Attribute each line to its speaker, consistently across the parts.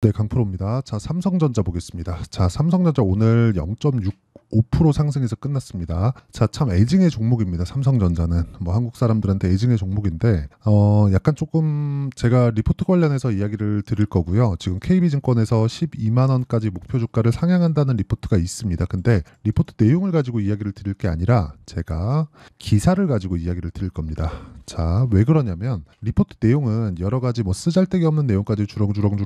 Speaker 1: 네, 강프로입니다. 자, 삼성전자 보겠습니다. 자, 삼성전자 오늘 0.65% 상승해서 끝났습니다. 자, 참 애증의 종목입니다. 삼성전자는 뭐 한국 사람들한테 애증의 종목인데 약간 조금 제가 리포트 관련해서 이야기를 드릴 거고요. 지금 KB증권에서 12만 원까지 목표 주가를 상향한다는 리포트가 있습니다. 근데 리포트 내용을 가지고 이야기를 드릴 게 아니라 제가 기사를 가지고 이야기를 드릴 겁니다. 자, 왜 그러냐면 리포트 내용은 여러 가지 뭐 쓰잘데기 없는 내용까지 주렁주렁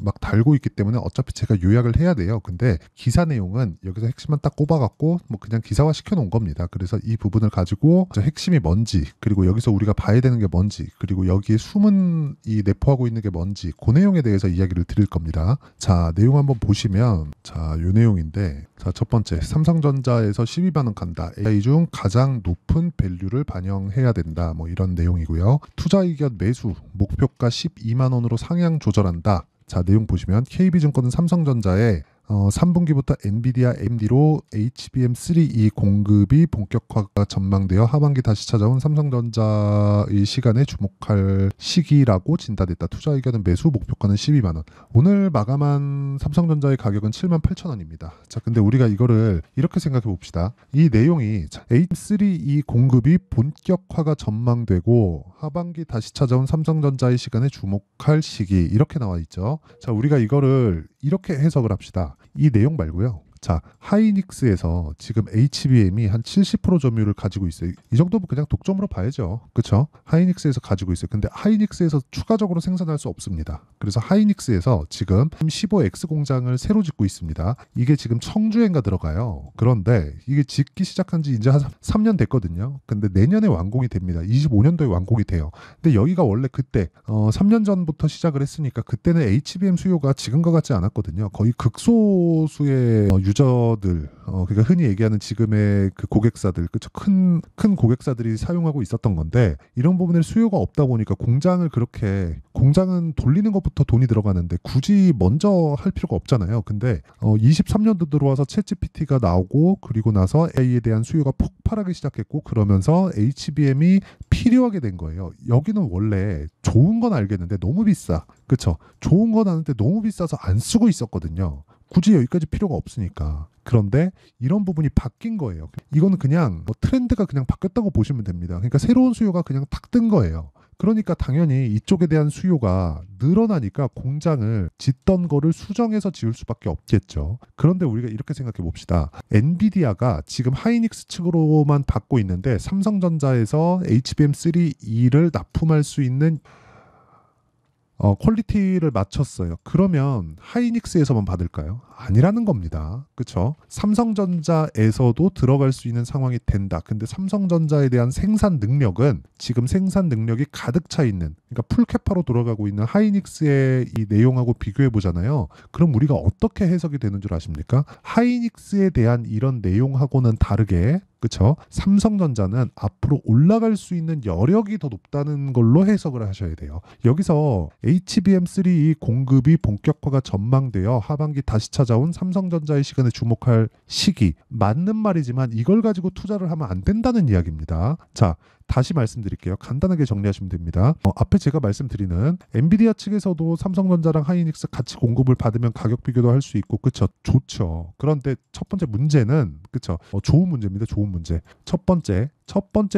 Speaker 1: 막 달고 있기 때문에 어차피 제가 요약을 해야 돼요. 근데 기사 내용은 여기서 핵심만 딱 꼽아갖고 뭐 그냥 기사화 시켜놓은 겁니다. 그래서 이 부분을 가지고 저 핵심이 뭔지, 그리고 여기서 우리가 봐야 되는 게 뭔지, 그리고 여기에 숨은 이 내포하고 있는 게 뭔지, 그 내용에 대해서 이야기를 드릴 겁니다. 자, 내용 한번 보시면 자, 요 내용인데, 자, 첫 번째, 삼성전자에서 12만 원 간다. AI 중 가장 높은 밸류를 반영해야 된다. 뭐 이런 내용이고요. 투자 의견 매수 목표가 12만 원으로 상향 조절한다. 자, 내용 보시면 KB증권은 삼성전자에 3분기부터 엔비디아 AMD로 HBM3E 공급이 본격화가 전망되어 하반기 다시 찾아온 삼성전자의 시간에 주목할 시기라고 진단됐다. 투자 의견은 매수, 목표가는 12만 원. 오늘 마감한 삼성전자의 가격은 7만 8천 원입니다. 자, 근데 우리가 이거를 이렇게 생각해 봅시다. 이 내용이 HBM3E 공급이 본격화가 전망되고 하반기 다시 찾아온 삼성전자의 시간에 주목할 시기, 이렇게 나와 있죠. 자, 우리가 이거를 이렇게 해석을 합시다. 이 내용 말고요. 자, 하이닉스에서 지금 HBM이 한 70% 점유율을 가지고 있어요. 이 정도면 그냥 독점으로 봐야죠. 그렇죠? 하이닉스에서 가지고 있어요. 근데 하이닉스에서 추가적으로 생산할 수 없습니다. 그래서 하이닉스에서 지금 15X 공장을 새로 짓고 있습니다. 이게 지금 청주엔가 들어가요. 그런데 이게 짓기 시작한 지 이제 한 3년 됐거든요. 근데 내년에 완공이 됩니다. 25년도에 완공이 돼요. 근데 여기가 원래 그때 3년 전부터 시작을 했으니까 그때는 HBM 수요가 지금과 같지 않았거든요. 거의 극소수의 유저들, 그러니까 흔히 얘기하는 지금의 그 고객사들, 그쵸? 큰 고객사들이 사용하고 있었던 건데, 이런 부분에 수요가 없다 보니까 공장은 돌리는 것부터 돈이 들어가는데 굳이 먼저 할 필요가 없잖아요. 근데 23년도 들어와서 챗GPT가 나오고, 그리고 나서 AI에 대한 수요가 폭발하기 시작했고, 그러면서 HBM이 필요하게 된 거예요. 여기는 원래 좋은 건 알겠는데 너무 비싸. 그쵸? 좋은 건 아는데 너무 비싸서 안 쓰고 있었거든요. 굳이 여기까지 필요가 없으니까. 그런데 이런 부분이 바뀐 거예요. 이거는 그냥 뭐 트렌드가 그냥 바뀌었다고 보시면 됩니다. 그러니까 새로운 수요가 그냥 탁 뜬 거예요. 그러니까 당연히 이쪽에 대한 수요가 늘어나니까 공장을 짓던 거를 수정해서 지을 수밖에 없겠죠. 그런데 우리가 이렇게 생각해 봅시다. 엔비디아가 지금 하이닉스 측으로만 받고 있는데 삼성전자에서 HBM3E를 납품할 수 있는 퀄리티를 맞췄어요. 그러면 하이닉스에서만 받을까요? 아니라는 겁니다. 그렇죠? 삼성전자에서도 들어갈 수 있는 상황이 된다. 근데 삼성전자에 대한 생산 능력은 지금 생산 능력이 가득 차 있는, 그러니까 풀캐파로 돌아가고 있는 하이닉스의 이 내용하고 비교해 보잖아요. 그럼 우리가 어떻게 해석이 되는 줄 아십니까? 하이닉스에 대한 이런 내용하고는 다르게, 그렇죠? 삼성전자는 앞으로 올라갈 수 있는 여력이 더 높다는 걸로 해석을 하셔야 돼요. 여기서 HBM3 공급이 본격화가 전망되어 하반기 다시 찾아온 삼성전자의 시간에 주목할 시기, 맞는 말이지만 이걸 가지고 투자를 하면 안 된다는 이야기입니다. 자, 다시 말씀드릴게요. 간단하게 정리하시면 됩니다. 앞에 제가 말씀드리는 엔비디아 측에서도 삼성전자랑 하이닉스 같이 공급을 받으면 가격 비교도 할 수 있고, 그쵸? 좋죠. 그런데 첫 번째 문제는, 그쵸? 좋은 문제입니다. 좋은 문제. 첫 번째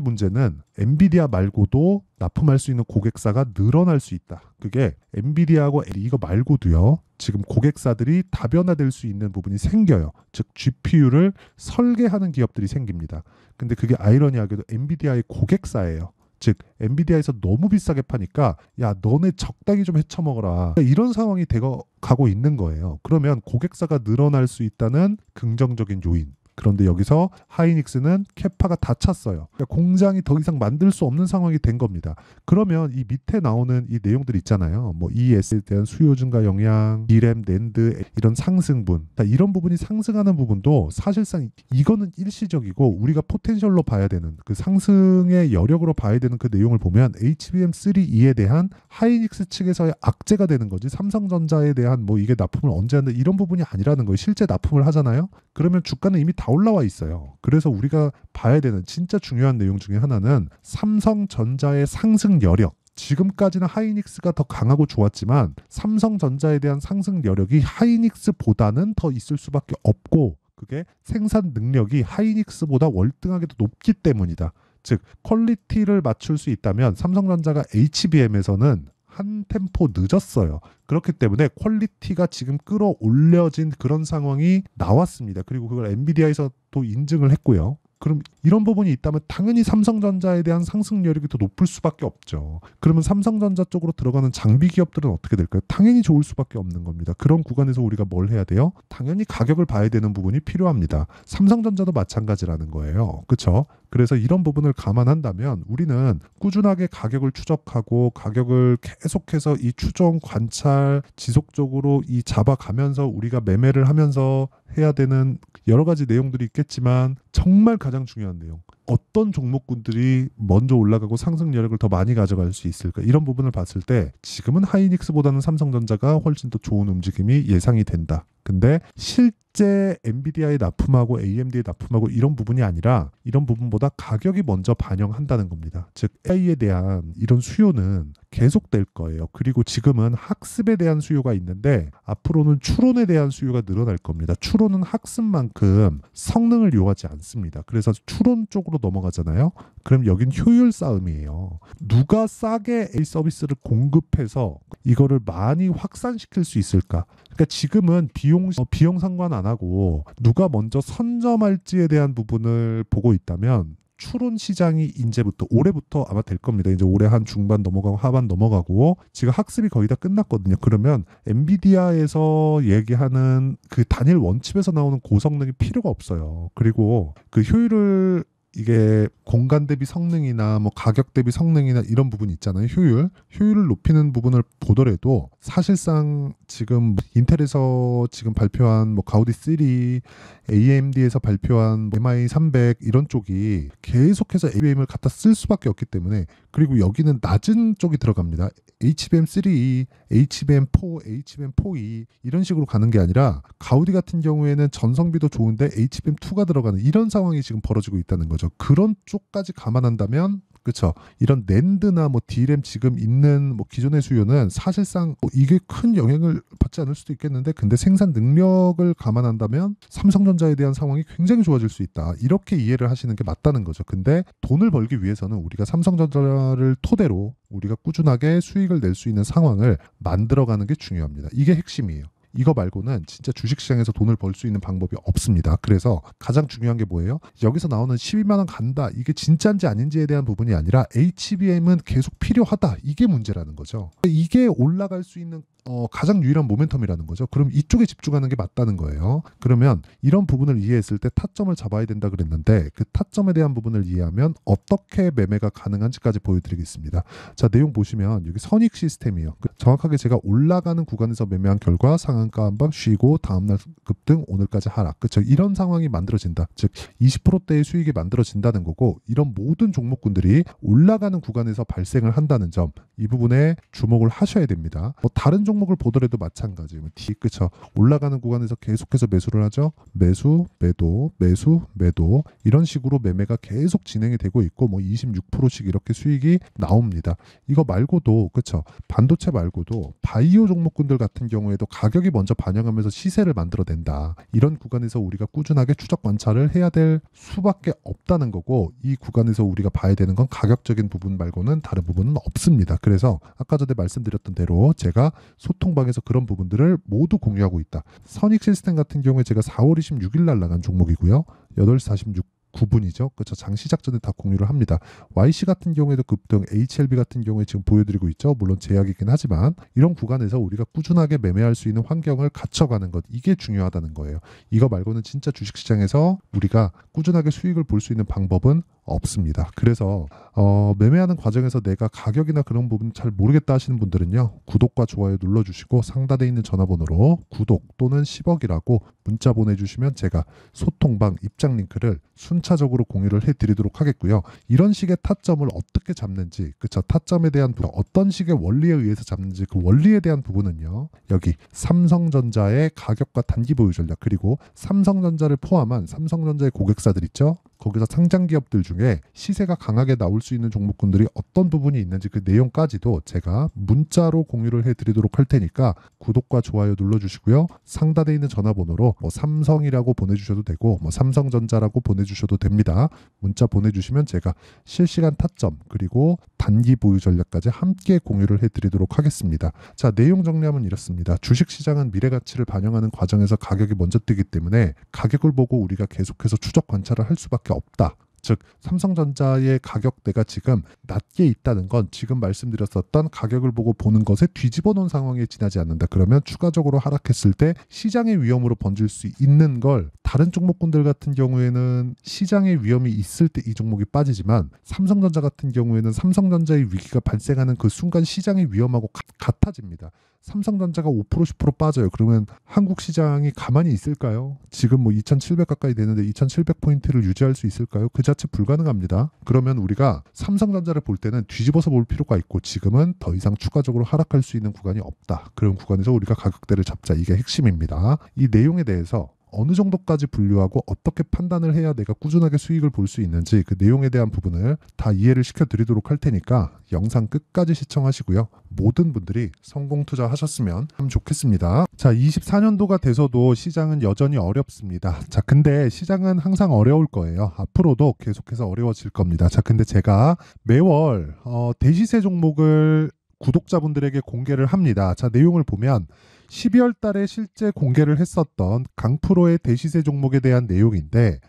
Speaker 1: 문제는 엔비디아 말고도 납품할 수 있는 고객사가 늘어날 수 있다. 그게 엔비디아하고 이거 말고도요. 지금 고객사들이 다변화될 수 있는 부분이 생겨요. 즉 GPU를 설계하는 기업들이 생깁니다. 근데 그게 아이러니하게도 엔비디아의 고객사예요. 즉 엔비디아에서 너무 비싸게 파니까 야, 너네 적당히 좀 헤쳐먹어라, 이런 상황이 되고 가고 있는 거예요. 그러면 고객사가 늘어날 수 있다는 긍정적인 요인. 그런데 여기서 하이닉스는 캐파가 다 찼어요. 그러니까 공장이 더 이상 만들 수 없는 상황이 된 겁니다. 그러면 이 밑에 나오는 이 내용들 있잖아요. 뭐 ES에 대한 수요 증가 영향, D램, 낸드 이런 상승분, 이런 부분이 상승하는 부분도 사실상 이거는 일시적이고 우리가 포텐셜로 봐야 되는, 그 상승의 여력으로 봐야 되는 그 내용을 보면 HBM3E에 대한 하이닉스 측에서의 악재가 되는 거지, 삼성전자에 대한 뭐 이게 납품을 언제 하는 이런 부분이 아니라는 거예요. 실제 납품을 하잖아요. 그러면 주가는 이미 다 올라와 있어요. 그래서 우리가 봐야 되는 진짜 중요한 내용 중에 하나는 삼성전자의 상승 여력, 지금까지는 하이닉스가 더 강하고 좋았지만 삼성전자에 대한 상승 여력이 하이닉스보다는 더 있을 수밖에 없고 그게 생산 능력이 하이닉스보다 월등하게 더 높기 때문이다. 즉 퀄리티를 맞출 수 있다면 삼성전자가 HBM에서는 한 템포 늦었어요. 그렇기 때문에 퀄리티가 지금 끌어올려진 그런 상황이 나왔습니다. 그리고 그걸 엔비디아에서도 인증을 했고요. 그럼 이런 부분이 있다면 당연히 삼성전자에 대한 상승 여력이 더 높을 수밖에 없죠. 그러면 삼성전자 쪽으로 들어가는 장비 기업들은 어떻게 될까요? 당연히 좋을 수밖에 없는 겁니다. 그런 구간에서 우리가 뭘 해야 돼요? 당연히 가격을 봐야 되는 부분이 필요합니다. 삼성전자도 마찬가지라는 거예요. 그렇죠? 그래서 이런 부분을 감안한다면 우리는 꾸준하게 가격을 추적하고 가격을 계속해서 이 추정, 관찰, 지속적으로 이 잡아가면서 우리가 매매를 하면서 해야 되는 여러 가지 내용들이 있겠지만 정말 가장 중요한 내용. 어떤 종목군들이 먼저 올라가고 상승 여력을 더 많이 가져갈 수 있을까? 이런 부분을 봤을 때 지금은 하이닉스보다는 삼성전자가 훨씬 더 좋은 움직임이 예상이 된다. 근데 실제 엔비디아에 납품하고 AMD에 납품하고 이런 부분이 아니라 이런 부분보다 가격이 먼저 반영한다는 겁니다. 즉 AI에 대한 이런 수요는 계속될 거예요. 그리고 지금은 학습에 대한 수요가 있는데 앞으로는 추론에 대한 수요가 늘어날 겁니다. 추론은 학습만큼 성능을 요하지 않습니다. 그래서 추론 쪽으로 넘어가잖아요. 그럼 여긴 효율 싸움이에요. 누가 싸게 A 서비스를 공급해서 이거를 많이 확산시킬 수 있을까? 그러니까 지금은 비용 상관 안 하고 누가 먼저 선점할지에 대한 부분을 보고 있다면 추론 시장이 이제부터 올해부터 아마 될 겁니다. 이제 올해 한 중반 넘어가고 하반 넘어가고 지금 학습이 거의 다 끝났거든요. 그러면 엔비디아에서 얘기하는 그 단일 원칩에서 나오는 고성능이 필요가 없어요. 그리고 그 효율을 이게 공간 대비 성능이나 뭐 가격 대비 성능이나 이런 부분이 있잖아요. 효율을 높이는 부분을 보더라도 사실상 지금 인텔에서 지금 발표한 뭐 가우디 3, AMD에서 발표한 MI300 이런 쪽이 계속해서 HBM을 갖다 쓸 수밖에 없기 때문에 그리고 여기는 낮은 쪽이 들어갑니다. HBM3, HBM4, HBM4E 이런 식으로 가는 게 아니라 가우디 같은 경우에는 전성비도 좋은데 HBM2가 들어가는 이런 상황이 지금 벌어지고 있다는 거죠. 그런 쪽까지 감안한다면 그렇죠. 이런 낸드나 뭐 D램 지금 있는 뭐 기존의 수요는 사실상 뭐 이게 큰 영향을 받지 않을 수도 있겠는데 근데 생산 능력을 감안한다면 삼성전자에 대한 상황이 굉장히 좋아질 수 있다. 이렇게 이해를 하시는 게 맞다는 거죠. 근데 돈을 벌기 위해서는 우리가 삼성전자를 토대로 우리가 꾸준하게 수익을 낼 수 있는 상황을 만들어가는 게 중요합니다. 이게 핵심이에요. 이거 말고는 진짜 주식시장에서 돈을 벌 수 있는 방법이 없습니다. 그래서 가장 중요한 게 뭐예요? 여기서 나오는 12만 원 간다. 이게 진짜인지 아닌지에 대한 부분이 아니라 HBM은 계속 필요하다. 이게 문제라는 거죠. 이게 올라갈 수 있는 가장 유일한 모멘텀이라는 거죠. 그럼 이쪽에 집중하는 게 맞다는 거예요. 그러면 이런 부분을 이해했을 때 타점을 잡아야 된다 그랬는데 그 타점에 대한 부분을 이해하면 어떻게 매매가 가능한지까지 보여드리겠습니다. 자, 내용 보시면 여기 선익 시스템이에요. 정확하게 제가 올라가는 구간에서 매매한 결과 상한가 한 번 쉬고 다음날 급등 오늘까지 하락. 그렇죠? 이런 상황이 만들어진다. 즉 20%대의 수익이 만들어진다는 거고 이런 모든 종목군들이 올라가는 구간에서 발생을 한다는 점 이 부분에 주목을 하셔야 됩니다. 다른 종목을 보더라도 마찬가지예요. 그렇죠? 올라가는 구간에서 계속해서 매수를 하죠. 매수, 매도, 매수, 매도 이런 식으로 매매가 계속 진행이 되고 있고 뭐 26%씩 이렇게 수익이 나옵니다. 이거 말고도 그렇죠? 반도체 말고도 바이오 종목군들 같은 경우에도 가격이 먼저 반영하면서 시세를 만들어낸다. 이런 구간에서 우리가 꾸준하게 추적 관찰을 해야 될 수밖에 없다는 거고 이 구간에서 우리가 봐야 되는 건 가격적인 부분 말고는 다른 부분은 없습니다. 그래서 아까 전에 말씀드렸던 대로 제가 소통방에서 그런 부분들을 모두 공유하고 있다. 선익 시스템 같은 경우에 제가 4월 26일 날 나간 종목이고요. 8시 49분이죠. 그렇죠. 장 시작 전에 다 공유를 합니다. YC 같은 경우에도 급등, HLB 같은 경우에 지금 보여드리고 있죠. 물론 제약이긴 하지만 이런 구간에서 우리가 꾸준하게 매매할 수 있는 환경을 갖춰가는 것 이게 중요하다는 거예요. 이거 말고는 진짜 주식시장에서 우리가 꾸준하게 수익을 볼 수 있는 방법은 없습니다. 그래서 매매하는 과정에서 내가 가격이나 그런 부분 잘 모르겠다 하시는 분들은요. 구독과 좋아요 눌러주시고 상단에 있는 전화번호로 구독 또는 10억이라고 문자 보내주시면 제가 소통방 입장 링크를 순차적으로 공유를 해드리도록 하겠고요. 이런 식의 타점을 어떻게 잡는지 그쵸 타점에 대한 어떤 식의 원리에 의해서 잡는지 그 원리에 대한 부분은요. 여기 삼성전자의 가격과 단기 보유 전략 그리고 삼성전자를 포함한 삼성전자의 고객사들 있죠. 거기서 상장 기업들 중에 시세가 강하게 나올 수 있는 종목군들이 어떤 부분이 있는지 그 내용까지도 제가 문자로 공유를 해드리도록 할 테니까 구독과 좋아요 눌러주시고요. 상단에 있는 전화번호로 뭐 삼성이라고 보내주셔도 되고 뭐 삼성전자라고 보내주셔도 됩니다. 문자 보내주시면 제가 실시간 타점 그리고 단기 보유 전략까지 함께 공유를 해드리도록 하겠습니다. 자, 내용 정리하면 이렇습니다. 주식시장은 미래 가치를 반영하는 과정에서 가격이 먼저 뜨기 때문에 가격을 보고 우리가 계속해서 추적 관찰을 할 수밖에 없다. 즉 삼성전자의 가격대가 지금 낮게 있다는 건 지금 말씀드렸었던 가격을 보고 보는 것에 뒤집어 놓은 상황에 지나지 않는다. 그러면 추가적으로 하락했을 때 시장의 위험으로 번질 수 있는 걸 다른 종목군들 같은 경우에는 시장의 위험이 있을 때 이 종목이 빠지지만 삼성전자 같은 경우에는 삼성전자의 위기가 발생하는 그 순간 시장의 위험하고 같아집니다. 삼성전자가 5% 10% 빠져요. 그러면 한국 시장이 가만히 있을까요? 지금 뭐 2700 가까이 되는데 2700포인트를 유지할 수 있을까요? 그 자체 불가능합니다. 그러면 우리가 삼성전자를 볼 때는 뒤집어서 볼 필요가 있고 지금은 더 이상 추가적으로 하락할 수 있는 구간이 없다. 그런 구간에서 우리가 가격대를 잡자. 이게 핵심입니다. 이 내용에 대해서 어느 정도까지 분류하고 어떻게 판단을 해야 내가 꾸준하게 수익을 볼 수 있는지 그 내용에 대한 부분을 다 이해를 시켜드리도록 할 테니까 영상 끝까지 시청하시고요. 모든 분들이 성공 투자하셨으면 참 좋겠습니다. 자, 24년도가 돼서도 시장은 여전히 어렵습니다. 자, 근데 시장은 항상 어려울 거예요. 앞으로도 계속해서 어려워질 겁니다. 자, 근데 제가 매월 대시세 종목을 구독자분들에게 공개를 합니다. 자, 내용을 보면 12월 달에 실제 공개를 했었던 강프로의 대시세 종목에 대한 내용인데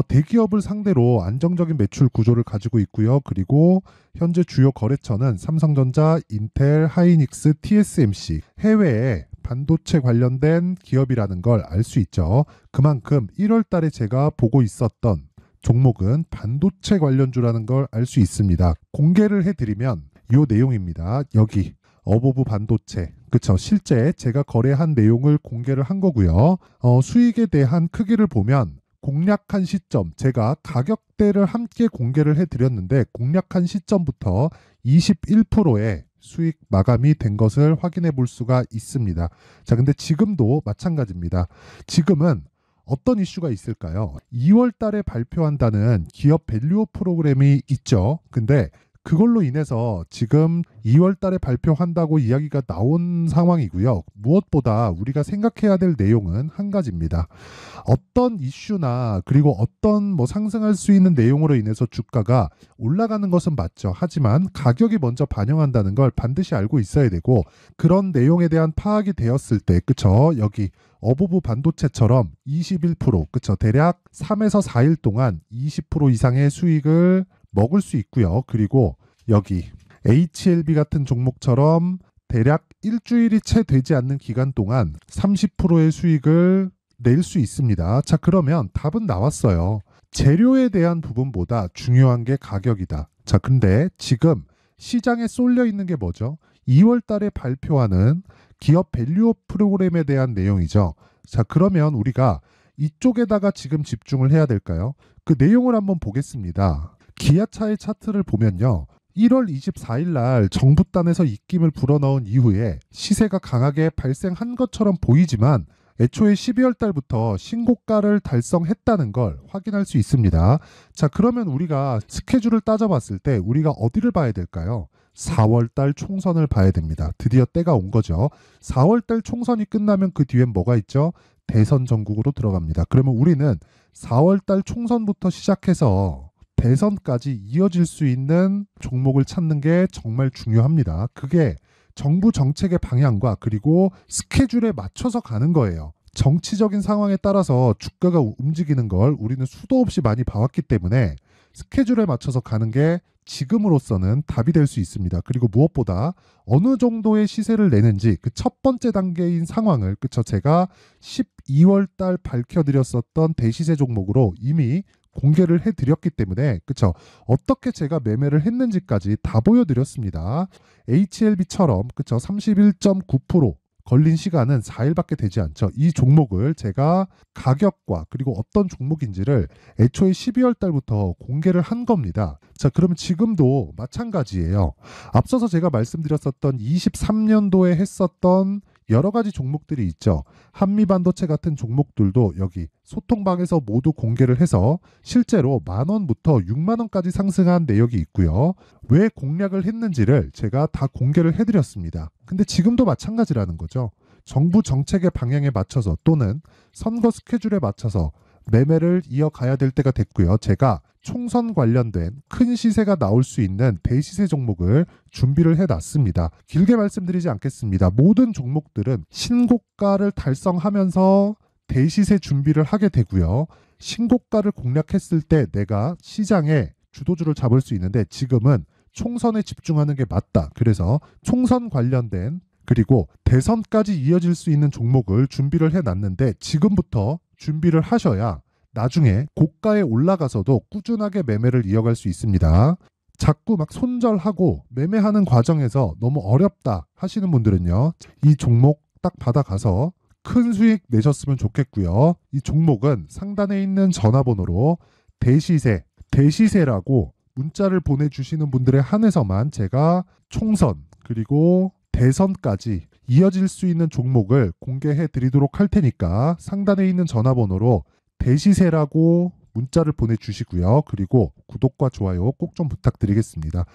Speaker 1: 대기업을 상대로 안정적인 매출 구조를 가지고 있고요. 그리고 현재 주요 거래처는 삼성전자, 인텔, 하이닉스, TSMC, 해외에 반도체 관련된 기업이라는 걸 알 수 있죠. 그만큼 1월 달에 제가 보고 있었던 종목은 반도체 관련주라는 걸 알 수 있습니다. 공개를 해드리면 이 내용입니다. 여기 어보브 반도체, 그쵸? 실제 제가 거래한 내용을 공개를 한 거고요. 수익에 대한 크기를 보면 공략한 시점, 제가 가격대를 함께 공개를 해드렸는데 공략한 시점부터 21%의 수익 마감이 된 것을 확인해 볼 수가 있습니다. 자, 근데 지금도 마찬가지입니다. 지금은 어떤 이슈가 있을까요? 2월 달에 발표한다는 기업 밸류업 프로그램이 있죠. 근데 그걸로 인해서 지금 2월 달에 발표한다고 이야기가 나온 상황이고요. 무엇보다 우리가 생각해야 될 내용은 한 가지입니다. 어떤 이슈나 그리고 어떤 뭐 상승할 수 있는 내용으로 인해서 주가가 올라가는 것은 맞죠. 하지만 가격이 먼저 반영한다는 걸 반드시 알고 있어야 되고 그런 내용에 대한 파악이 되었을 때, 그쵸? 여기 어보브 반도체처럼 21%, 그쵸? 대략 3에서 4일 동안 20% 이상의 수익을 먹을 수 있고요. 그리고 여기 HLB 같은 종목처럼 대략 일주일이 채 되지 않는 기간 동안 30%의 수익을 낼 수 있습니다. 자, 그러면 답은 나왔어요. 재료에 대한 부분보다 중요한 게 가격이다. 자, 근데 지금 시장에 쏠려 있는 게 뭐죠? 2월 달에 발표하는 기업 밸류업 프로그램에 대한 내용이죠. 자, 그러면 우리가 이쪽에다가 지금 집중을 해야 될까요? 그 내용을 한번 보겠습니다. 기아차의 차트를 보면요. 1월 24일 날 정부단에서 입김을 불어넣은 이후에 시세가 강하게 발생한 것처럼 보이지만 애초에 12월 달부터 신고가를 달성했다는 걸 확인할 수 있습니다. 자, 그러면 우리가 스케줄을 따져봤을 때 우리가 어디를 봐야 될까요? 4월 달 총선을 봐야 됩니다. 드디어 때가 온 거죠. 4월 달 총선이 끝나면 그 뒤엔 뭐가 있죠? 대선 전국으로 들어갑니다. 그러면 우리는 4월 달 총선부터 시작해서 대선까지 이어질 수 있는 종목을 찾는 게 정말 중요합니다. 그게 정부 정책의 방향과 그리고 스케줄에 맞춰서 가는 거예요. 정치적인 상황에 따라서 주가가 움직이는 걸 우리는 수도 없이 많이 봐왔기 때문에 스케줄에 맞춰서 가는 게 지금으로서는 답이 될 수 있습니다. 그리고 무엇보다 어느 정도의 시세를 내는지 그 첫 번째 단계인 상황을, 그쵸? 제가 12월 달 밝혀드렸었던 대시세 종목으로 이미 공개를 해드렸기 때문에, 그쵸? 어떻게 제가 매매를 했는지까지 다 보여드렸습니다. HLB처럼, 그쵸? 31.9% 걸린 시간은 4일밖에 되지 않죠. 이 종목을 제가 가격과 그리고 어떤 종목인지를 애초에 12월 달부터 공개를 한 겁니다. 자, 그러면 지금도 마찬가지예요. 앞서서 제가 말씀드렸었던 23년도에 했었던 여러 가지 종목들이 있죠. 한미반도체 같은 종목들도 여기 소통방에서 모두 공개를 해서 실제로 10,000원부터 60,000원까지 상승한 내역이 있고요. 왜 공략을 했는지를 제가 다 공개를 해드렸습니다. 근데 지금도 마찬가지라는 거죠. 정부 정책의 방향에 맞춰서 또는 선거 스케줄에 맞춰서 매매를 이어가야 될 때가 됐고요. 제가 총선 관련된 큰 시세가 나올 수 있는 대시세 종목을 준비를 해놨습니다. 길게 말씀드리지 않겠습니다. 모든 종목들은 신고가를 달성하면서 대시세 준비를 하게 되고요. 신고가를 공략했을 때 내가 시장에 주도주를 잡을 수 있는데 지금은 총선에 집중하는 게 맞다. 그래서 총선 관련된 그리고 대선까지 이어질 수 있는 종목을 준비를 해놨는데 지금부터 준비를 하셔야 나중에 고가에 올라가서도 꾸준하게 매매를 이어갈 수 있습니다. 자꾸 막 손절하고 매매하는 과정에서 너무 어렵다 하시는 분들은요. 이 종목 딱 받아가서 큰 수익 내셨으면 좋겠고요. 이 종목은 상단에 있는 전화번호로 대시세라고 문자를 보내주시는 분들에 한해서만 제가 총선 그리고 대선까지 이어질 수 있는 종목을 공개해 드리도록 할 테니까 상단에 있는 전화번호로 대시세라고 문자를 보내주시고요. 그리고 구독과 좋아요 꼭 좀 부탁드리겠습니다.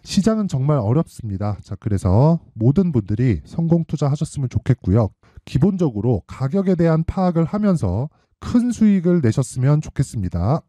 Speaker 1: 시장은 정말 어렵습니다. 자, 그래서 모든 분들이 성공 투자하셨으면 좋겠고요. 기본적으로 가격에 대한 파악을 하면서 큰 수익을 내셨으면 좋겠습니다.